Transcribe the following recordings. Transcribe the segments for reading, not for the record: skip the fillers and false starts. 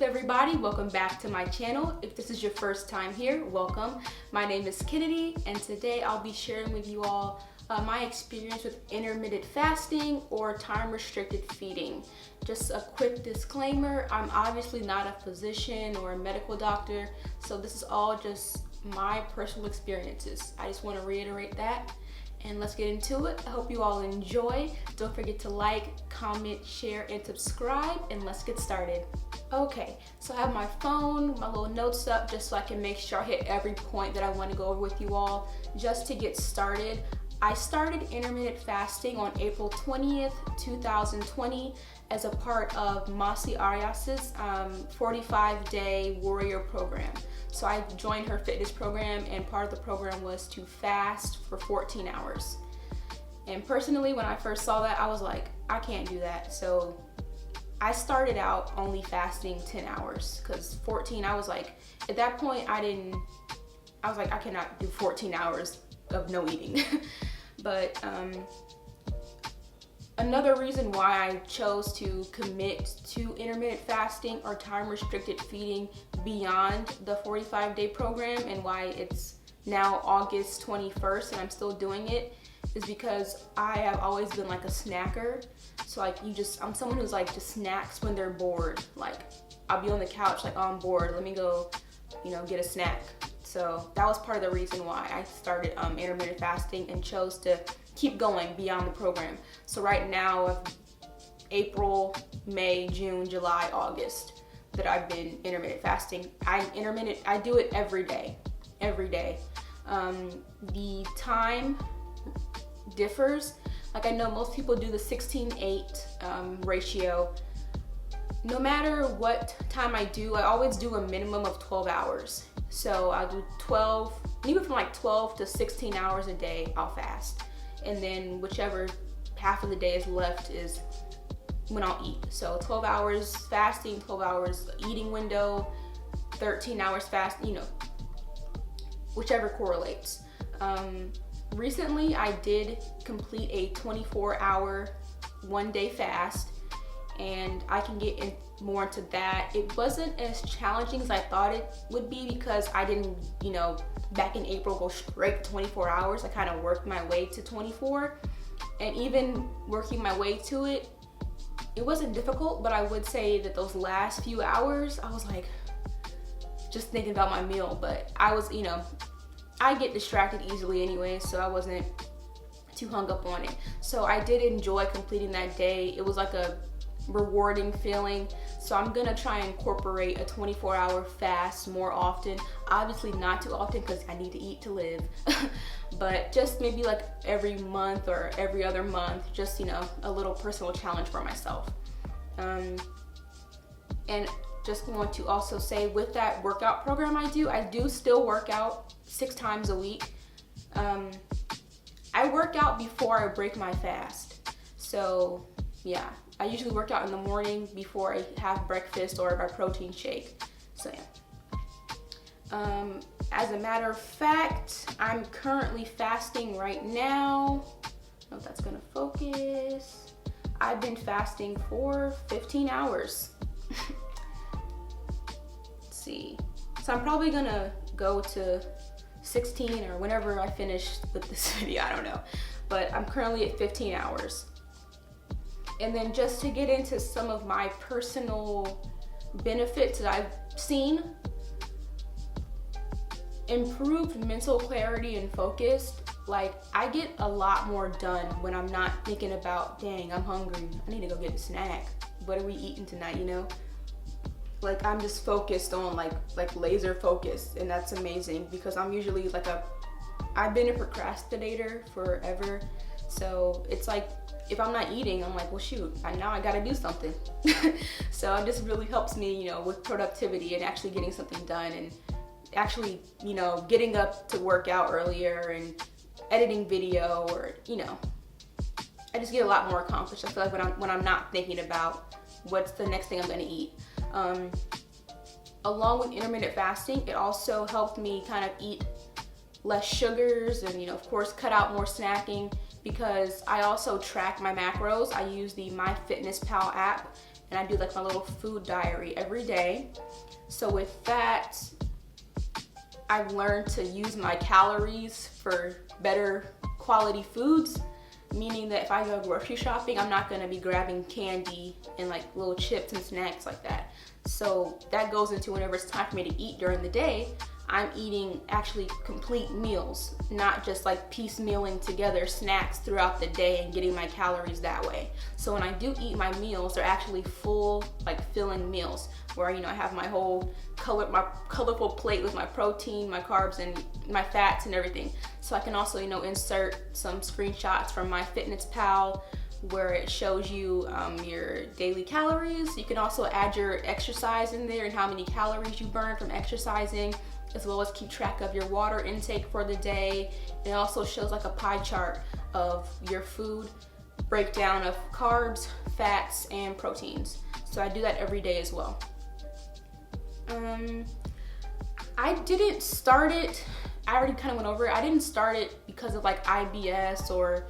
up, everybody? Welcome back to my channel. If this is your first time here, welcome. My name is Kennedy, and today I'll be sharing with you all my experience with intermittent fasting or time-restricted feeding. Just a quick disclaimer, I'm obviously not a physician or a medical doctor, so this is all just my personal experiences. I just want to reiterate that. And let's get into it. I hope you all enjoy. Don't forget to like, comment, share, and subscribe, and let's get started. Okay, so I have my phone, my little notes up, just so I can make sure I hit every point that I want to go over with you all. Just to get started, I started intermittent fasting on April 20th, 2020 as a part of Masi Arias's 45-day warrior program. So I joined her fitness program, and part of the program was to fast for 14 hours. And personally, when I first saw that, I was like, I can't do that. So I started out only fasting 10 hours because 14, I was like, at that point, I was like, I cannot do 14 hours of no eating. But another reason why I chose to commit to intermittent fasting or time-restricted feeding beyond the 45-day program, and why it's now August 21st and I'm still doing it, is because I have always been like a snacker. So like I'm someone who's like just snacks when they're bored. Like I'll be on the couch like, oh, I'm bored, let me go, get a snack. So that was part of the reason why I started intermittent fasting and chose to keep going beyond the program. So right now, April, May, June, July, August, that I've been intermittent fasting. I do it every day. The time differs. Like I know most people do the 16:8 ratio. No matter what time I do, I always do a minimum of 12 hours. So I'll do 12, even from like 12 to 16 hours a day, I'll fast. And then whichever half of the day is left is when I'll eat. So 12 hours fasting, 12 hours eating window, 13 hours fast, whichever correlates. Recently, I did complete a 24-hour one-day fast, and I can get more into that. It wasn't as challenging as I thought it would be because I didn't, back in April go straight to 24 hours. I kind of worked my way to 24, and even working my way to it, it wasn't difficult, but I would say that those last few hours, I was like, just thinking about my meal, but I was, I get distracted easily anyway, so I wasn't too hung up on it. So I did enjoy completing that day. It was like a rewarding feeling. So I'm gonna try and incorporate a 24-hour fast more often. Obviously not too often because I need to eat to live, but just maybe like every month or every other month, just a little personal challenge for myself. And just want to also say, with that workout program I do still work out 6 times a week. I work out before I break my fast. So yeah, I usually work out in the morning before I have breakfast or my protein shake. So yeah. As a matter of fact, I'm currently fasting right now. I don't know if that's gonna focus. I've been fasting for 15 hours. Let's see. So I'm probably gonna go to 16 or whenever I finish with this video, I don't know. But I'm currently at 15 hours. And then just to get into some of my personal benefits that I've seen, improved mental clarity and focus. Like I get a lot more done when I'm not thinking about, dang, I'm hungry, I need to go get a snack. What are we eating tonight, Like I'm just focused on like laser focused, and that's amazing because I'm usually like I've been a procrastinator forever. So it's like, if I'm not eating, I'm like, well, shoot, now I gotta do something. So it just really helps me, with productivity and actually getting something done, and actually, getting up to work out earlier and editing video, or, I just get a lot more accomplished. I feel like when I'm not thinking about what's the next thing I'm gonna eat. Along with intermittent fasting, it also helped me kind of eat less sugars and, of course, cut out more snacking, because I also track my macros. I use the MyFitnessPal app, and I do like my little food diary every day. So with that, I've learned to use my calories for better quality foods, meaning that if I go grocery shopping, I'm not gonna be grabbing candy and like little chips and snacks like that. So that goes into whenever it's time for me to eat during the day, I'm eating actually complete meals, not just like piecemealing together snacks throughout the day and getting my calories that way. So when I do eat my meals, they're actually full, like filling meals where, you know, I have my whole my colorful plate with my protein, my carbs, and my fats and everything. So I can also, you know, insert some screenshots from MyFitnessPal where it shows you your daily calories. You can also add your exercise in there and how many calories you burn from exercising, as well as keep track of your water intake for the day. It also shows like a pie chart of your food breakdown of carbs, fats, and proteins. So I do that every day as well. I didn't start it, I already kind of went over it. I didn't start it because of like IBS or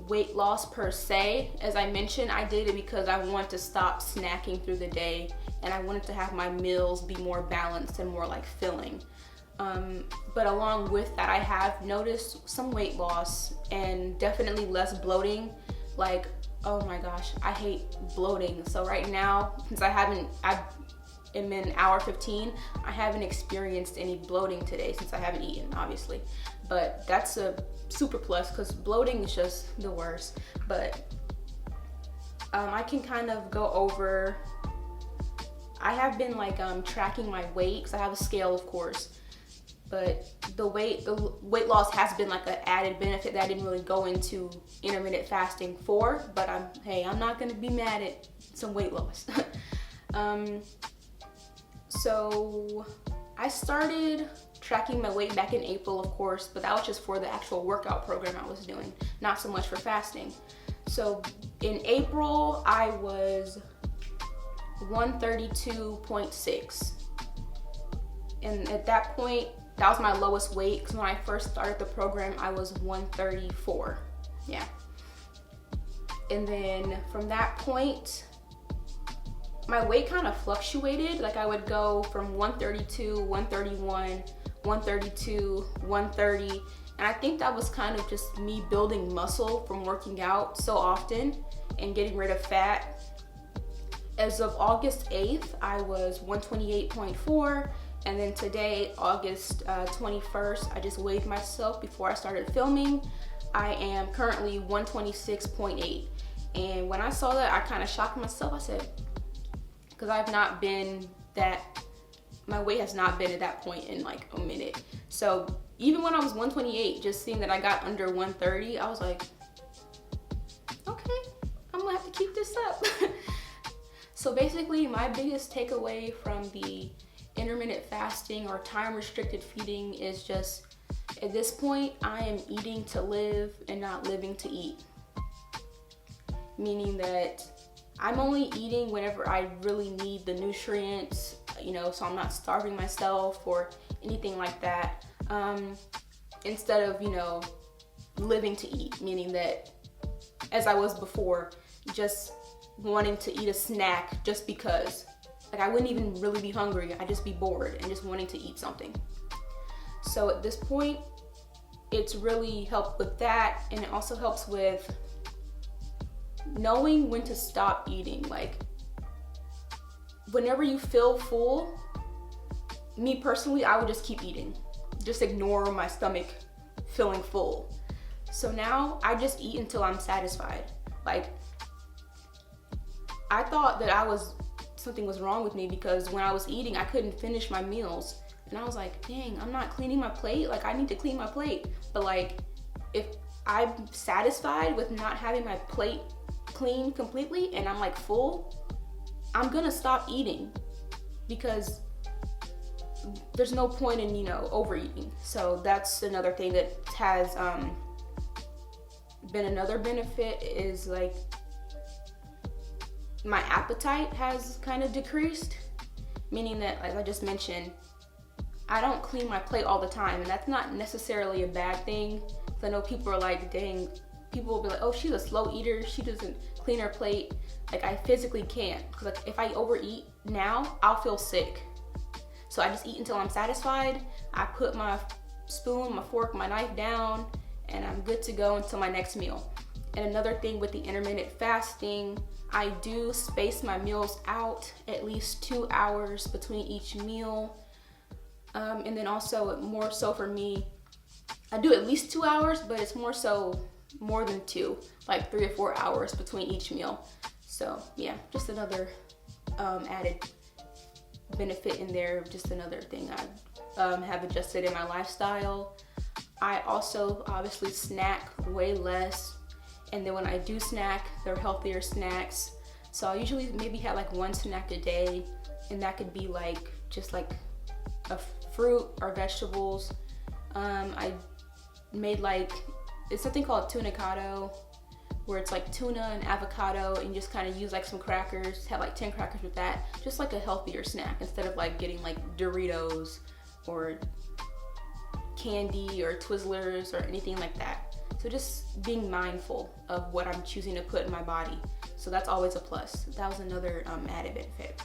weight loss per se. As I mentioned, I did it because I wanted to stop snacking through the day and I wanted to have my meals be more balanced and more like filling. But along with that, I have noticed some weight loss and definitely less bloating. Like, oh my gosh, I hate bloating. So right now, since I'm in hour 15, I haven't experienced any bloating today since I haven't eaten, obviously. But that's a super plus because bloating is just the worst. But I can kind of go over, I have been like tracking my weight because I have a scale, of course. But the weight loss has been like an added benefit that I didn't really go into intermittent fasting for, but I'm not gonna be mad at some weight loss. So I started tracking my weight back in April, of course, but that was just for the actual workout program I was doing, not so much for fasting. So in April, I was 132.6. And at that point, that was my lowest weight, because when I first started the program, I was 134, yeah. And then from that point, my weight kind of fluctuated. Like I would go from 132, 131, 132, 130. And I think that was kind of just me building muscle from working out so often and getting rid of fat. As of August 8th, I was 128.4. And then today, August 21st, I just weighed myself before I started filming. I am currently 126.8. And when I saw that, I kind of shocked myself. I said, because I've not been my weight has not been at that point in like a minute. So even when I was 128, just seeing that I got under 130, I was like, okay, I'm gonna have to keep this up. So basically, my biggest takeaway from the intermittent fasting or time restricted feeding is just, at this point, I am eating to live and not living to eat. Meaning that I'm only eating whenever I really need the nutrients, you know, so I'm not starving myself or anything like that. Instead of, you know, living to eat, meaning that as I was before, just wanting to eat a snack just because. Like I wouldn't even really be hungry, I'd just be bored and just wanting to eat something. So at this point, it's really helped with that, and it also helps with knowing when to stop eating. Like whenever you feel full, me personally, I would just keep eating. Just ignore my stomach feeling full. So now I just eat until I'm satisfied. Like I thought that something was wrong with me because when I was eating, I couldn't finish my meals. And I was like, dang, I'm not cleaning my plate. Like I need to clean my plate. But like, if I'm satisfied with not having my plate clean completely and I'm like full, I'm gonna stop eating because there's no point in, you know, overeating. So that's another thing that has been another benefit is like my appetite has kind of decreased, meaning that, like I just mentioned, I don't clean my plate all the time, and that's not necessarily a bad thing. I know people are like, dang, people will be like, oh, she's a slow eater, she doesn't clean her plate. Like, I physically can't, because like if I overeat now, I'll feel sick. So I just eat until I'm satisfied. I put my spoon, my fork, my knife down, and I'm good to go until my next meal. And another thing with the intermittent fasting, I do space my meals out at least 2 hours between each meal. And then also, more so for me, I do at least 2 hours, but it's more so more than 2, like 3 or 4 hours between each meal. So yeah, just another added benefit in there, just another thing I have adjusted in my lifestyle. I also obviously snack way less, and then when I do snack, they're healthier snacks. So I usually maybe have like 1 snack a day, and that could be like just like a fruit or vegetables. I made like, it's something called tunicado, where it's like tuna and avocado, and you just kind of use like some crackers, have like 10 crackers with that, just like a healthier snack instead of like getting like Doritos or candy or Twizzlers or anything like that. So just being mindful of what I'm choosing to put in my body. So that's always a plus. That was another added benefit.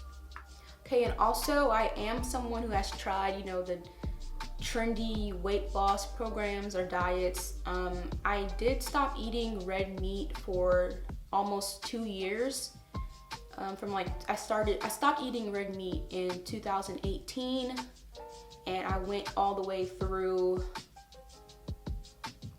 Okay, and also I am someone who has tried, you know, the trendy weight loss programs or diets. I did stop eating red meat for almost 2 years. I stopped eating red meat in 2018, and I went all the way through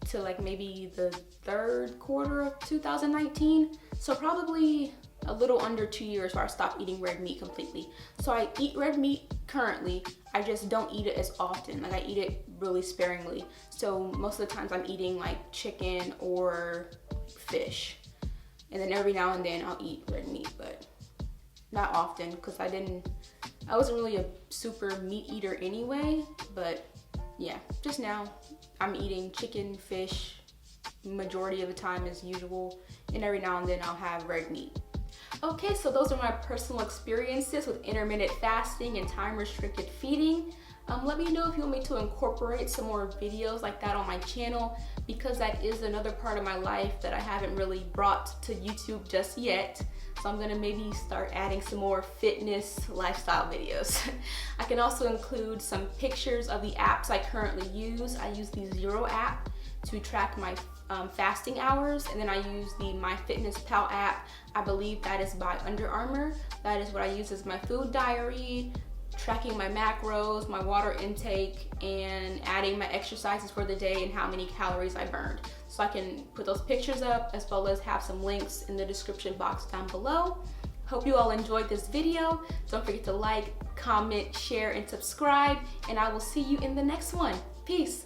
to like maybe the third quarter of 2019. So probably a little under 2 years where I stopped eating red meat completely. So I eat red meat currently, I just don't eat it as often. Like, I eat it really sparingly. So most of the times I'm eating like chicken or fish. And then every now and then I'll eat red meat, but not often, because I wasn't really a super meat eater anyway. But yeah, just now I'm eating chicken, fish, majority of the time as usual. And every now and then I'll have red meat. Okay, so those are my personal experiences with intermittent fasting and time-restricted feeding. Let me know if you want me to incorporate some more videos like that on my channel, because that is another part of my life that I haven't really brought to YouTube just yet. So I'm gonna maybe start adding some more fitness lifestyle videos. I can also include some pictures of the apps I currently use. I use the Zero app to track my fasting hours, and then I use the MyFitnessPal app. I believe that is by Under Armour. That is what I use as my food diary, tracking my macros, my water intake, and adding my exercises for the day and how many calories I burned. So I can put those pictures up, as well as have some links in the description box down below. Hope you all enjoyed this video. Don't forget to like, comment, share, and subscribe, and I will see you in the next one. Peace.